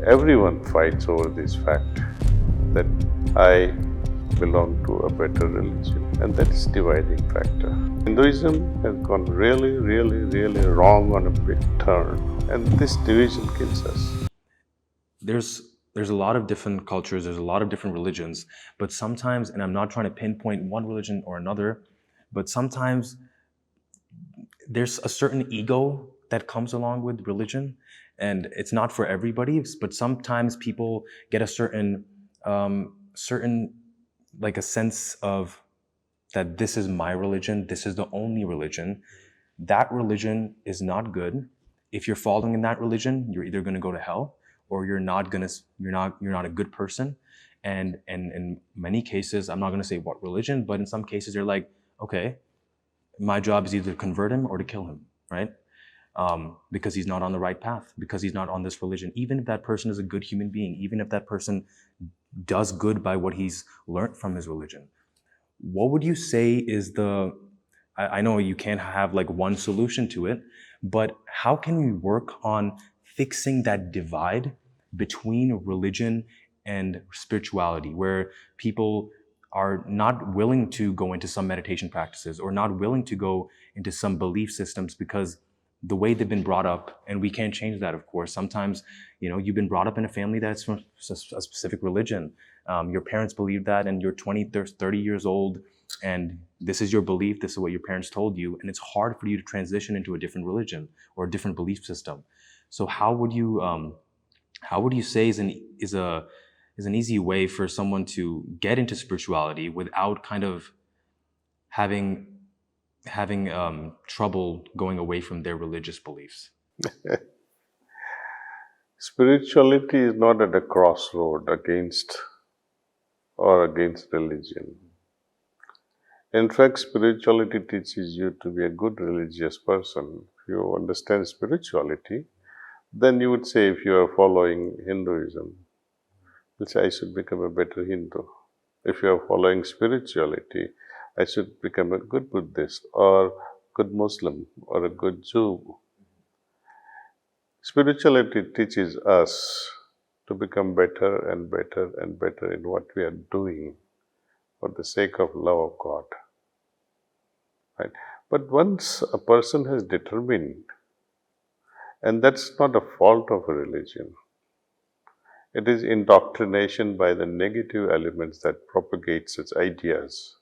Everyone fights over this fact that I belong to a better religion, and that is dividing factor. Hinduism has gone really wrong on a big turn, and this division kills us. There's a lot of different cultures, there's a lot of different religions, but sometimes, and I'm not trying to pinpoint one religion or another, but sometimes there's a certain ego that comes along with religion, and it's not for everybody, but sometimes people get a certain like a sense of that this is my religion, this is the only religion. That religion is not good. If you're following in that religion, you're either going to go to hell, or you're not a good person. And in many cases, I'm not going to say what religion, but in some cases you're like, okay, my job is either to convert him or to kill him, right? Because he's not on the right path, because he's not on this religion. Even if that person is a good human being, even if that person does good by what he's learned from his religion, what would you say is I know you can't have like one solution to it, but how can we work on fixing that divide between religion and spirituality, where people are not willing to go into some meditation practices or not willing to go into some belief systems because the way they've been brought up, and we can't change that, of course. Sometimes, you've been brought up in a family that's from a specific religion. Your parents believe that, and you're 20, 30 years old, and this is your belief, this is what your parents told you, and it's hard for you to transition into a different religion or a different belief system. So how would you say is an easy way for someone to get into spirituality without kind of having trouble going away from their religious beliefs? Spirituality is not at a crossroad against religion. In fact, spirituality teaches you to be a good religious person. If you understand spirituality, then you would say, if you are following Hinduism, you'll say, I should become a better Hindu. If you are following spirituality, I should become a good Buddhist or good Muslim or a good Jew. Spirituality teaches us to become better and better and better in what we are doing for the sake of love of God. Right? But once a person has determined, and that's not a fault of a religion, it is indoctrination by the negative elements that propagate such ideas.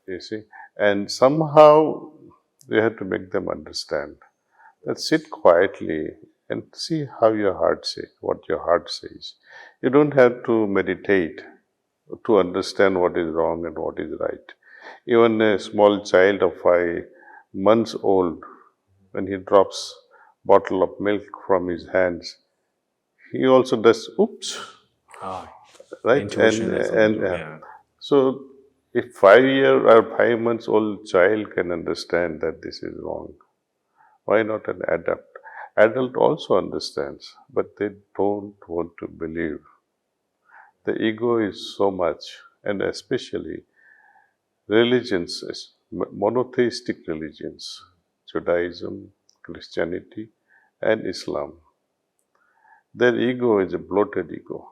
You see? And somehow we have to make them understand that sit quietly and see how your heart says, what your heart says. You don't have to meditate to understand what is wrong and what is right. Even a small child of 5 months old, when he drops bottle of milk from his hands, he also does oops, right? Intuition So if 5-year or 5 months old child can understand that this is wrong, why not an adult? Adult also understands, but they don't want to believe. The ego is so much, and especially religions, monotheistic religions, Judaism, Christianity, and Islam. Their ego is a bloated ego.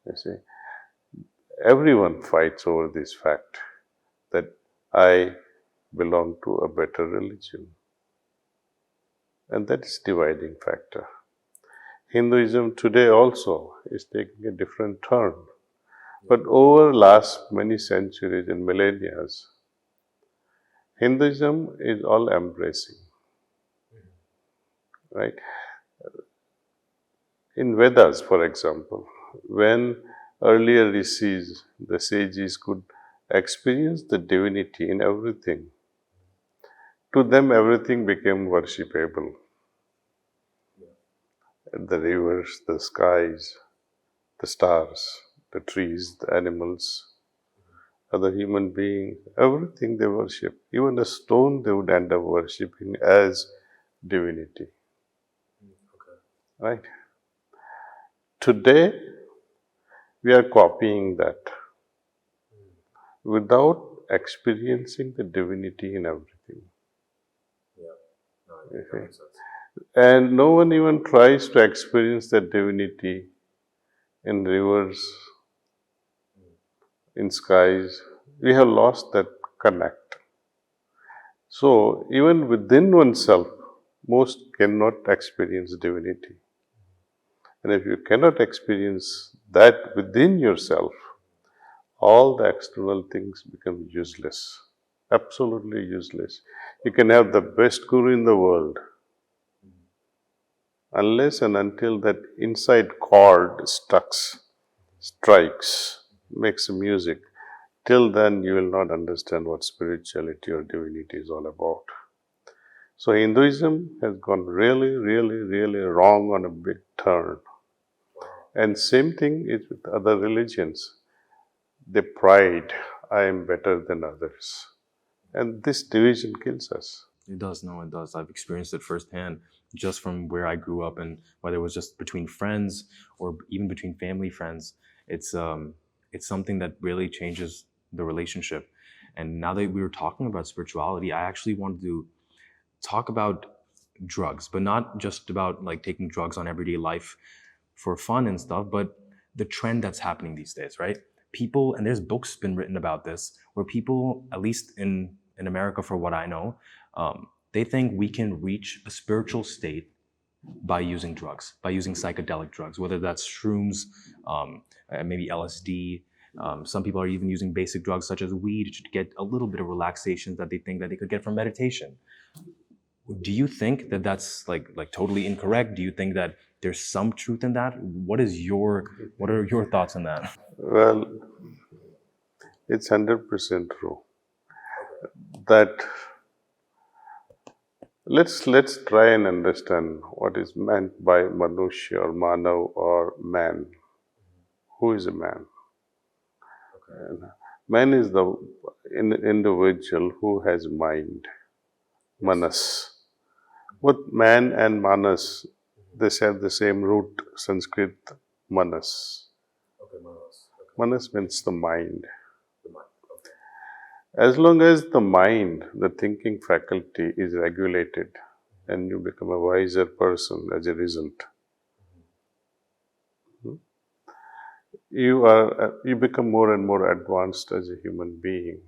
You see, everyone fights over this fact that I belong to a better religion, and that is dividing factor. Hinduism today also is taking a different turn. But over last many centuries and millennia, Hinduism is all embracing. Right? In Vedas, for example, when earlier rishis, the sages, could experience the divinity in everything, to them everything became worshipable. The rivers, the skies, the stars, the trees, the animals, other human beings, everything they worship. Even a stone they would end up worshipping as divinity. Right? Today, we are copying that without experiencing the divinity in everything. And no one even tries to experience that divinity in rivers, in skies. We have lost that connect. So, even within oneself, most cannot experience divinity. And if you cannot experience that within yourself, all the external things become useless. Absolutely useless. You can have the best guru in the world. Unless and until that inside chord strikes, makes music, till then you will not understand what spirituality or divinity is all about. So Hinduism has gone really, really, really wrong on a big turn. And same thing is with other religions. They pride, I am better than others. And this division kills us. It does. No, it does. I've experienced it firsthand, just from where I grew up, and whether it was just between friends or even between family friends. It's something that really changes the relationship. And now that we were talking about spirituality, I actually wanted to talk about drugs, but not just about like taking drugs on everyday life for fun and stuff, but the trend that's happening these days, right? People, and there's books been written about this, where people, at least in America, for what I know, they think we can reach a spiritual state by using drugs, by using psychedelic drugs, whether that's shrooms, maybe LSD. Some people are even using basic drugs such as weed to get a little bit of relaxation that they think that they could get from meditation. Do you think that that's like totally incorrect? Do you think that there's some truth in that? What are your thoughts on that? Well, it's 100% true. That let's try and understand what is meant by Manushya or Manav or man. Who is a man? And man is the individual who has mind, manas. Both man and manas, they share the same root, Sanskrit manas. Manas means the mind. As long as the mind, the thinking faculty is regulated and you become a wiser person as a result, you become more and more advanced as a human being.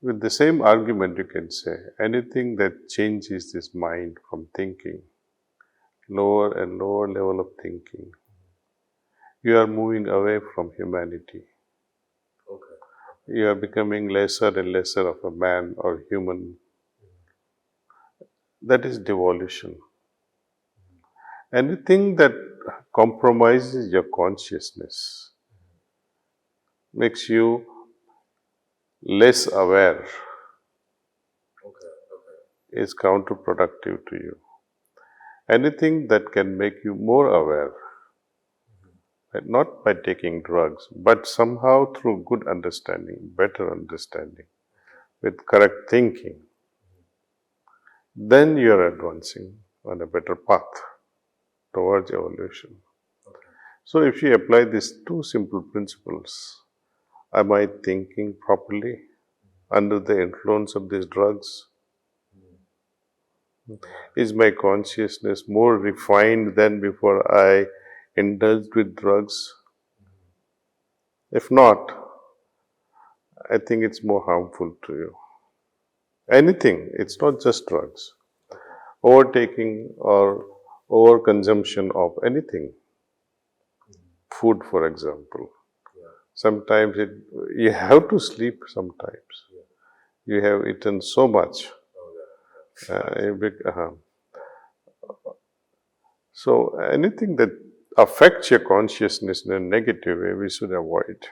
With the same argument, you can say anything that changes this mind from thinking, lower and lower level of thinking, you are moving away from humanity. You are becoming lesser and lesser of a man or human. That is devolution. Anything that compromises your consciousness makes you less aware is counterproductive to you. Anything that can make you more aware, not by taking drugs, but somehow through good understanding, better understanding, with correct thinking, then you are advancing on a better path towards evolution. So if you apply these two simple principles, am I thinking properly under the influence of these drugs? Is my consciousness more refined than before I indulged with drugs? If not, I think it's more harmful to you. Anything, it's not just drugs. Overtaking or overconsumption of anything. Food, for example. Sometimes you have to sleep sometimes. You have eaten so much. So anything that affects your consciousness in a negative way, we should avoid.